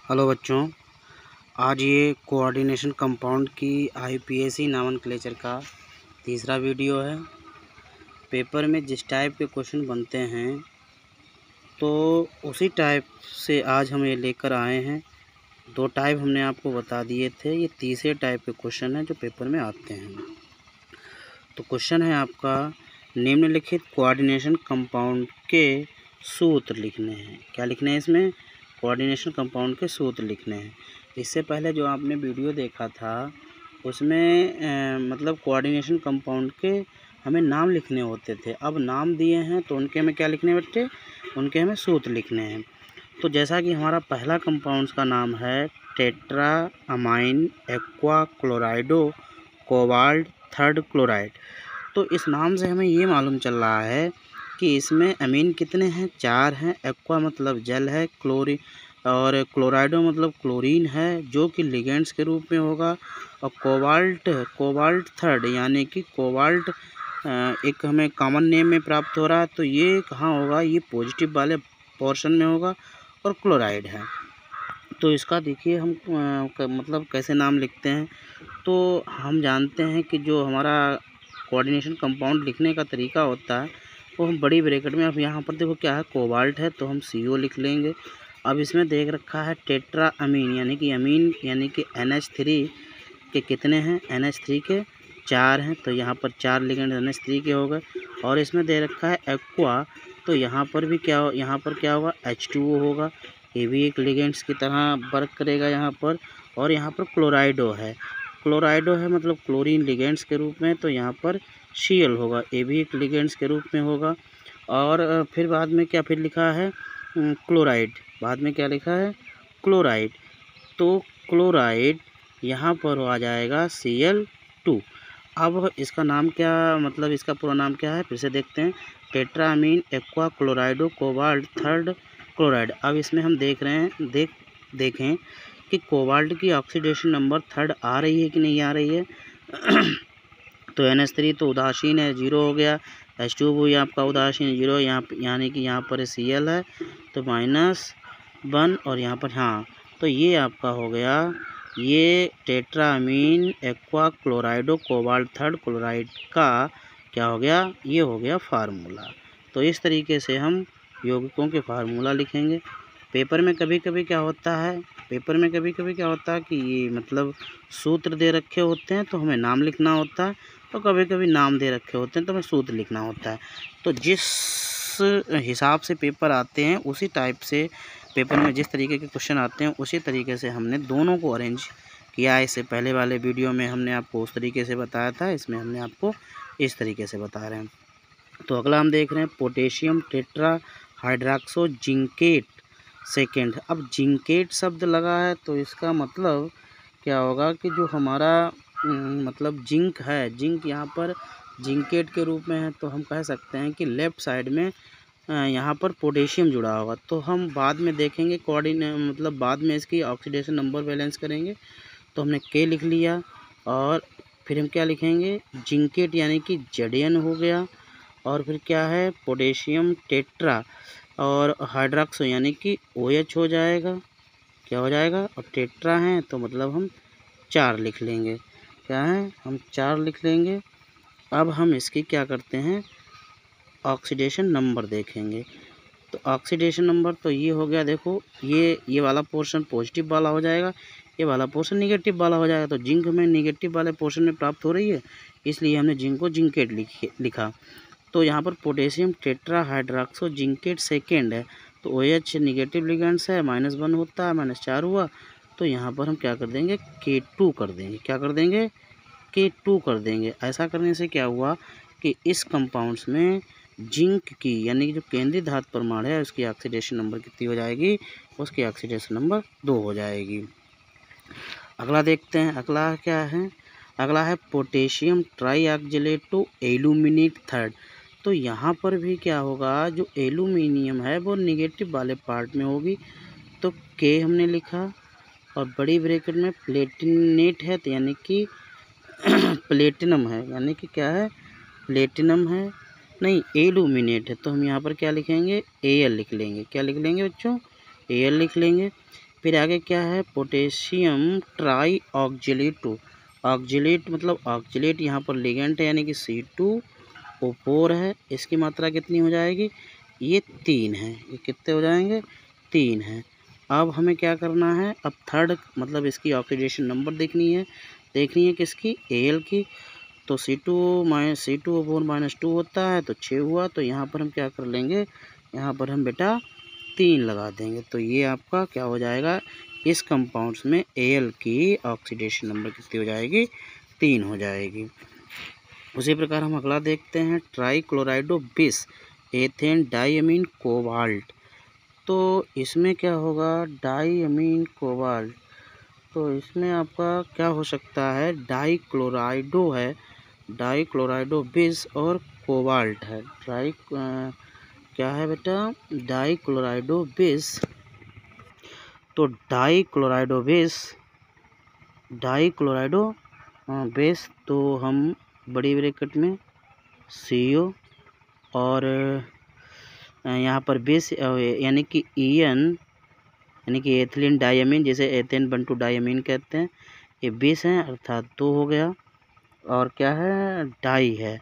Hello बच्चों, आज ये कोऑर्डिनेशन कंपाउंड की आईपीएसी नोमेनक्लेचर का तीसरा वीडियो है। पेपर में जिस टाइप के क्वेश्चन बनते हैं तो उसी टाइप से आज हम ये लेकर आए हैं। दो टाइप हमने आपको बता दिए थे, ये तीसरे टाइप के क्वेश्चन हैं जो पेपर में आते हैं। तो क्वेश्चन है आपका, निम्नलिखित कोऑर्डिनेशन कंपाउंड के सूत्र लिखने हैं। क्या लिखने हैं इसमें? कोऑर्डिनेशन कंपाउंड के सूत्र लिखने हैं। इससे पहले जो आपने वीडियो देखा था उसमें मतलब कोऑर्डिनेशन कंपाउंड के हमें नाम लिखने होते थे। अब नाम दिए हैं तो उनके हमें क्या लिखने हैं बच्चे? उनके हमें सूत्र लिखने हैं। तो जैसा कि हमारा पहला कंपाउंड्स का नाम है tetra amine aqua क्लोराइडो cobalt third chloride. तो इस नाम से हमें ये मालूम चल रहा है कि इसमें अमीन कितने हैं? 4 हैं। एक्वा मतलब जल है, और क्लोराइडो मतलब क्लोरीन है जो कि लिगेंड्स के रूप में होगा। और कोबाल्ट थर्ड यानी कि कोबाल्ट एक हमें कॉमन नेम में प्राप्त हो रहा है। तो ये कहाँ होगा? ये पॉजिटिव वाले पोर्शन में होगा और क्लोराइड है। तो इसका देखिए हम मतलब कैसे नाम लिखते हैं। तो हम जानते हैं कि जो हमारा कोऑर्डिनेशन कंपाउंड लिखने का तरीका होता है वो हम बड़ी ब्रैकेट में, अब यहाँ पर देखो क्या है, कोबाल्ट है तो हम CO लिख लेंगे। अब इसमें देख रखा है टेट्रा अमीन यानी कि NH3 के कितने हैं? NH3 के 4 हैं, तो यहाँ पर 4 लिगेंड NH3 के हो गए। और इसमें दे रखा है एक्वा, तो यहाँ पर भी यहाँ पर क्या होगा? H2O होगा। ये भी एक लिगेंड्स की तरह वर्क करेगा यहाँ पर। और यहाँ पर क्लोराइडो है मतलब क्लोरीन लिगेंड्स के रूप में, तो यहाँ पर Cl होगा। ये भी एक लिगेंड्स के रूप में होगा। और फिर बाद में क्या फिर लिखा है? क्लोराइड। बाद में क्या लिखा है? क्लोराइड। तो क्लोराइड यहाँ पर आ जाएगा Cl2। अब इसका नाम क्या, मतलब इसका पूरा नाम क्या है? फिर से देखते हैं, tetrammine aqua क्लोराइडो cobalt third chloride. अब इसमें हम देख रहे हैं, देखें कि कोबाल्ट की ऑक्सीडेशन नंबर थर्ड आ रही है कि नहीं आ रही है। तो NH3 तो उदासीन है, 0 हो गया। H2O भी आपका उदासीन 0, यानी कि यहाँ पर Cl है तो -1 और यहाँ पर हाँ, तो ये आपका हो गया, ये tetrammine aqua क्लोराइडो cobalt third chloride का क्या हो गया? ये हो गया फार्मूला। तो इस तरीके से हम यौगिकों के फार्मूला लिखेंगे। पेपर में कभी कभी क्या होता है कि ये मतलब सूत्र दे रखे होते हैं तो हमें नाम लिखना होता है, तो कभी कभी नाम दे रखे होते हैं तो हमें सूत्र लिखना होता है। तो जिस हिसाब से पेपर आते हैं उसी टाइप से पेपर में जिस तरीके के क्वेश्चन आते हैं उसी तरीके से हमने दोनों को अरेंज किया है। इससे पहले वाले वीडियो में हमने आपको उस तरीके से बताया था, इसमें हमने आपको इस तरीके से बता रहे हैं। तो अगला हम देख रहे हैं potassium tetra hydroxo zincate second. अब जिंकेट शब्द लगा है तो इसका मतलब क्या होगा कि जो हमारा मतलब जिंक है, जिंक यहाँ पर जिंकेट के रूप में है, तो हम कह सकते हैं कि लेफ़्ट साइड में यहाँ पर पोटेशियम जुड़ा होगा। तो हम बाद में देखेंगे मतलब बाद में इसकी ऑक्सीडेशन नंबर बैलेंस करेंगे। तो हमने K लिख लिया और फिर हम क्या लिखेंगे? जिंकेट यानी कि Zn हो गया। और फिर क्या है? पोटेशियम टेट्रा और हाइड्रॉक्सो यानी कि OH हो जाएगा। क्या हो जाएगा? और टेट्रा हैं तो मतलब हम 4 लिख लेंगे। क्या है? हम 4 लिख लेंगे। अब हम इसकी क्या करते हैं? ऑक्सीडेशन नंबर देखेंगे। तो ऑक्सीडेशन नंबर तो ये हो गया, देखो ये वाला पोर्शन पॉजिटिव वाला हो जाएगा, ये वाला पोर्शन निगेटिव वाला हो जाएगा। तो जिंक हमें निगेटिव वाले पोर्शन में प्राप्त हो रही है, इसलिए हमने जिंक को जिंकेट लिखा। तो यहाँ पर potassium tetra hydroxo zincate second है, तो OH निगेटिव लिगेंड्स है, -1 होता है, -4 हुआ। तो यहाँ पर हम क्या कर देंगे? K2 कर देंगे। क्या कर देंगे? K2 कर देंगे। ऐसा करने से क्या हुआ कि इस कंपाउंड्स में जिंक की यानी कि जो केंद्रीय धातु परमाणु है उसकी ऑक्सीडेशन नंबर कितनी हो जाएगी? उसकी ऑक्सीडेशन नंबर 2 हो जाएगी। अगला देखते हैं, अगला क्या है? अगला है पोटेशियम ट्राईऑक्जेलेटो एल्यूमिनेट थर्ड। तो यहाँ पर भी क्या होगा? जो एल्यूमिनियम है वो निगेटिव वाले पार्ट में होगी, तो K हमने लिखा और बड़ी ब्रैकेट में प्लेटिनेट है तो यानी कि प्लेटिनम है, यानी कि क्या है? प्लेटिनम है, नहीं एल्यूमिनेट है, तो हम यहाँ पर क्या लिखेंगे? Al लिख लेंगे। क्या लिख लेंगे बच्चों? Al लिख लेंगे। फिर आगे क्या है, पोटेशियम ट्राई ऑक्जेलेट 2। ऑक्जेलेट मतलब ऑक्जेलेट यहाँ पर लिगेंड है यानी कि C2O4 है। इसकी मात्रा कितनी हो जाएगी, ये 3 है। ये कितने हो जाएंगे, 3 है। अब हमें क्या करना है, अब थर्ड मतलब इसकी ऑक्सीडेशन नंबर देखनी है किसकी, Al की। तो C2O4 - 2 होता है तो 6 हुआ। तो यहाँ पर हम क्या कर लेंगे, यहाँ पर हम बेटा 3 लगा देंगे। तो ये आपका क्या हो जाएगा, इस कंपाउंड्स में Al की ऑक्सीडेशन नंबर कितनी हो जाएगी, 3 हो जाएगी। उसी प्रकार हम अगला देखते हैं, ट्राईक्लोराइडो बिस एथेन डाईअमीन कोबाल्ट। तो इसमें क्या होगा, डाईअमीन कोबाल्ट। तो इसमें आपका क्या हो सकता है, डाईक्लोराइडो है, डाईक्लोराइडो बिस और कोबाल्ट है। क्या है बेटा, डाईक्लोराइडो बिस। तो डाईक्लोराइडो बेस तो हम बड़ी ब्रैकेट में CO और यहाँ पर बेस यानी कि EN यानी कि एथिलीन डायमीन, जैसे एथेन बंटू डायमीन कहते हैं, ये बेस हैं अर्थात 2 हो गया। और क्या है, डाई है,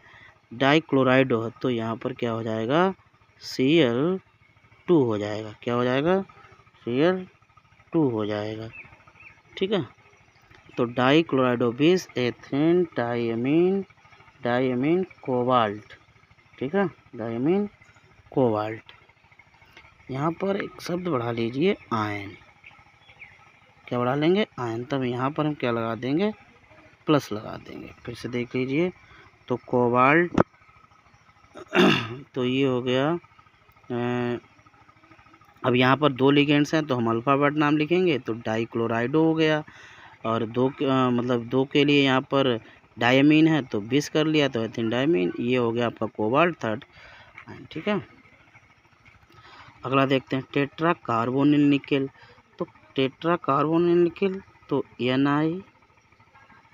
डाईक्लोराइडो है, तो यहाँ पर क्या हो जाएगा, Cl2 हो जाएगा। क्या हो जाएगा, Cl2 हो जाएगा। ठीक है, तो डाईक्लोराइडो बेस एथेन डायमीन कोबाल्ट। ठीक है, डायमीन कोबाल्ट। यहाँ पर एक शब्द बढ़ा लीजिए, आयन। क्या बढ़ा लेंगे, आयन। तब यहाँ पर हम क्या लगा देंगे, प्लस लगा देंगे। फिर से देख लीजिए, तो कोबाल्ट तो ये हो गया। अब यहाँ पर 2 लिगेंड्स हैं तो हम अल्फ़ाबेट नाम लिखेंगे, तो डाईक्लोराइडो हो गया। और 2 मतलब 2 के लिए यहाँ पर डायमीन है तो 20 कर लिया, तो एथिन डायमीन। ये हो गया आपका कोबाल्ट थर्ड। ठीक है, अगला देखते हैं, टेट्रा कार्बोनिल निकेल। तो टेट्रा कार्बोनिल निकेल तो Na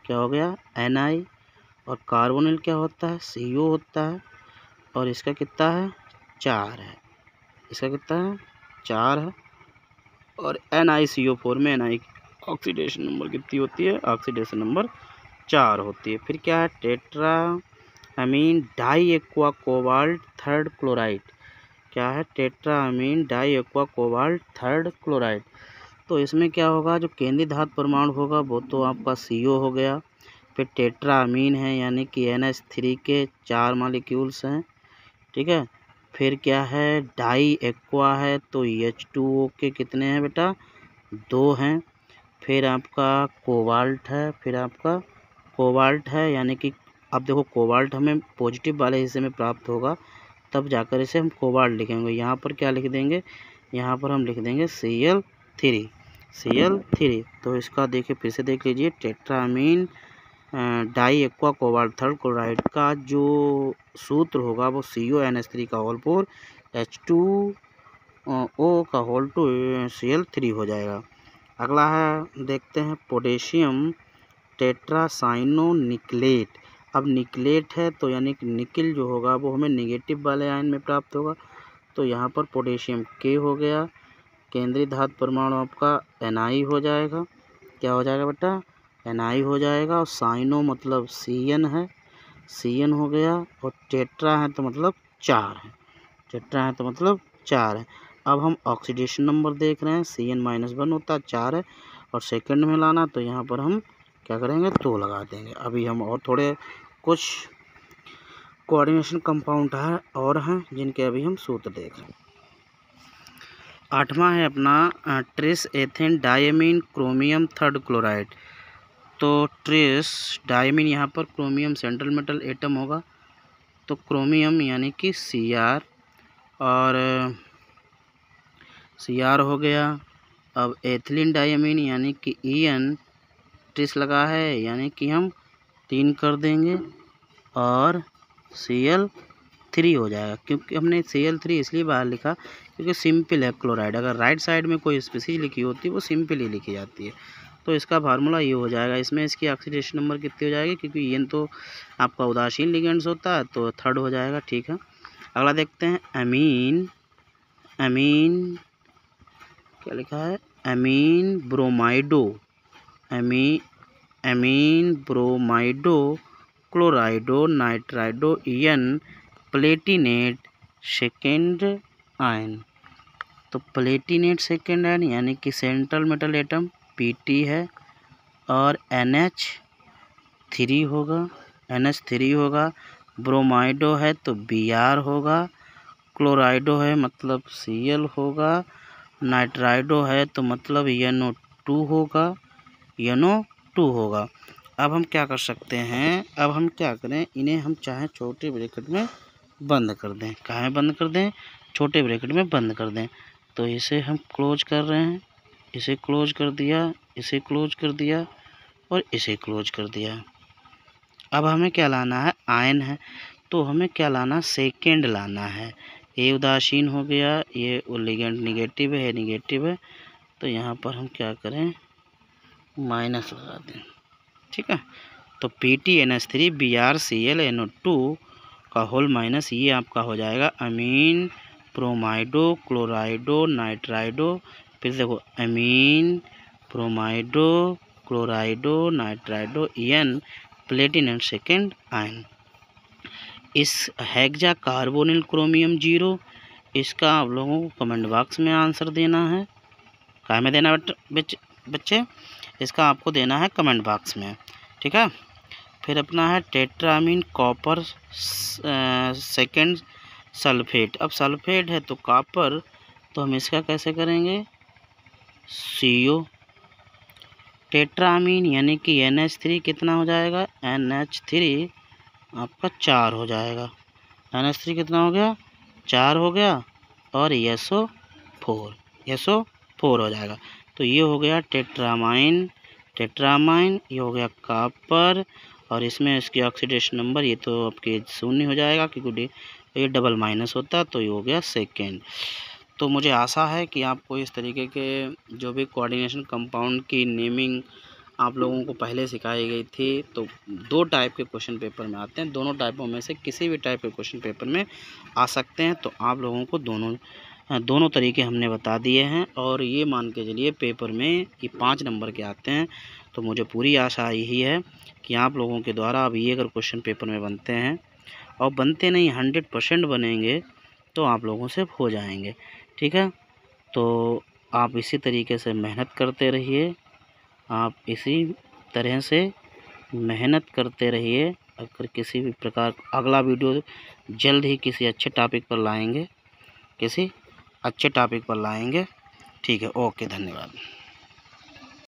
क्या हो गया, Na। और कार्बोनिल क्या होता है, CO होता है। और इसका कितना है, 4 है। इसका कितना है, 4 है। और NiCO4 में Na ऑक्सीडेशन नंबर कितनी होती है, ऑक्सीडेशन नंबर 4 होती है। फिर क्या है, tetra amine di aqua cobalt third chloride. क्या है, tetra amine di aqua cobalt third chloride. तो इसमें क्या होगा, जो केंद्रीय धातु परमाणु होगा वो तो आपका CO हो गया। फिर टेट्रा अमीन है यानी कि NH3 के 4 मॉलिक्यूल्स हैं। ठीक है, फिर क्या है, डाई एक्वा है तो H2O के कितने हैं बेटा, 2 हैं। फिर आपका कोबाल्ट है, यानी कि अब देखो कोबाल्ट हमें पॉजिटिव वाले हिस्से में प्राप्त होगा, तब जाकर इसे हम कोबाल्ट लिखेंगे। यहाँ पर क्या लिख देंगे, यहाँ पर हम लिख देंगे Cl3। तो इसका देखिए, फिर से देख लीजिए, tetrammine die aqua cobalt third chloride का जो सूत्र होगा वो CONH3 का होल 4 H2O का होल 2 Cl3 हो जाएगा। अगला है, देखते हैं, पोटेशियम टेट्रासाइनो निकलेट। अब निकलेट है तो यानी कि निकिल जो होगा वो हमें नेगेटिव वाले आयन में प्राप्त होगा। तो यहाँ पर पोटेशियम K हो गया, केंद्रीय धातु परमाणु आपका Na हो जाएगा। क्या हो जाएगा बेटा, Na हो जाएगा। और साइनो मतलब Cn है, Cn हो गया। और टेट्रा है तो मतलब 4 है, टेट्रा है तो मतलब 4 है। अब हम ऑक्सीडेशन नंबर देख रहे हैं, Cn-1 होता है, 4 है। और सेकंड में लाना तो यहाँ पर हम क्या करेंगे, 2 लगा देंगे। अभी हम और थोड़े कुछ कोऑर्डिनेशन कंपाउंड है और हैं जिनके अभी हम सूत्र देख रहे हैं। 8वां है अपना trace ethane diamine chromium third chloride. तो ट्रेस डायमीन, यहाँ पर क्रोमियम सेंट्रल मेटल एटम होगा, तो क्रोमियम यानी कि Cr और Cr हो गया। अब एथिलीन डायमीन यानी कि En, ट्रेस लगा है यानी कि हम 3 कर देंगे और Cl3 हो जाएगा। क्योंकि हमने Cl3 इसलिए बाहर लिखा क्योंकि सिंपल है क्लोराइड। अगर राइट साइड में कोई स्पीसीज लिखी होती है वो सिंपल ही लिखी जाती है। तो इसका फार्मूला ये हो जाएगा। इसमें इसकी ऑक्सीडेशन नंबर कितनी हो जाएगी, क्योंकि N तो आपका उदासीन लिगेंड्स होता है तो थर्ड हो जाएगा। ठीक है, अगला देखते हैं, अमीन क्या लिखा है, amine ब्रोमाइडो क्लोराइडो नाइट्राइडो N Palatinate second ion. तो प्लेटिनेट सेकेंड आयन यानी कि सेंट्रल मेटल एटम Pt है और NH3 होगा। ब्रोमाइडो है तो Br होगा। क्लोराइडो है मतलब Cl होगा। नाइट्राइडो है तो मतलब NO2 होगा। अब हम क्या कर सकते हैं, अब हम क्या करें, इन्हें हम चाहे छोटे ब्रैकेट में बंद कर दें। कहाँ में बंद कर दें? छोटे ब्रैकेट में बंद कर दें। तो इसे हम क्लोज कर रहे हैं, इसे क्लोज कर दिया, इसे क्लोज कर दिया और इसे क्लोज कर दिया। अब हमें क्या लाना है? आयन है तो हमें क्या लाना? सेकेंड लाना है। ये उदासीन हो गया, ये लिगेंड निगेटिव है, तो यहाँ पर हम क्या करें? माइनस लगा दें। ठीक है, तो PtNH3 BrCl NO2 का होल माइनस, ये आपका हो जाएगा अमीन ब्रोमाइडो क्लोराइडो नाइट्राइडो। फिर देखो अमीन ब्रोमाइडो क्लोराइडो नाइट्राइडो एन प्लेटिनम सेकेंड आयन। इस हेक्सा कार्बोनिल क्रोमियम 0, इसका आप लोगों को कमेंट बॉक्स में आंसर देना है। क्या में देना बच्चे? इसका आपको देना है कमेंट बॉक्स में। ठीक है, फिर अपना है टेट्रामीन कॉपर सेकेंड सल्फेट। अब सल्फेट है तो कॉपर, तो हम इसका कैसे करेंगे? CO। टेट्रामीन यानी कि NH3 कितना हो जाएगा? NH3 आपका 4 हो जाएगा। NH3 कितना हो गया? 4 हो गया और SO4 हो जाएगा। तो ये हो गया टेट्रामाइन, ये हो गया कॉपर और इसमें इसकी ऑक्सीडेशन नंबर ये तो आपके 0 हो जाएगा क्योंकि ये डबल माइनस होता है, तो ये हो गया सेकेंड। तो मुझे आशा है कि आपको इस तरीके के जो भी कोऑर्डिनेशन कंपाउंड की नेमिंग आप लोगों को पहले सिखाई गई थी। तो 2 टाइप के क्वेश्चन पेपर में आते हैं, दोनों टाइपों में से किसी भी टाइप के क्वेश्चन पेपर में आ सकते हैं। तो आप लोगों को दोनों तरीके हमने बता दिए हैं और ये मान के चलिए पेपर में ये 5 नंबर के आते हैं। तो मुझे पूरी आशा यही है कि आप लोगों के द्वारा अब ये अगर क्वेश्चन पेपर में बनते हैं और बनते नहीं 100% बनेंगे तो आप लोगों से हो जाएंगे। ठीक है, तो आप इसी तरीके से मेहनत करते रहिए, आप इसी तरह से मेहनत करते रहिए। अगर किसी भी प्रकार अगला वीडियो जल्द ही किसी अच्छे टॉपिक पर लाएंगे, ठीक है, ओके, धन्यवाद।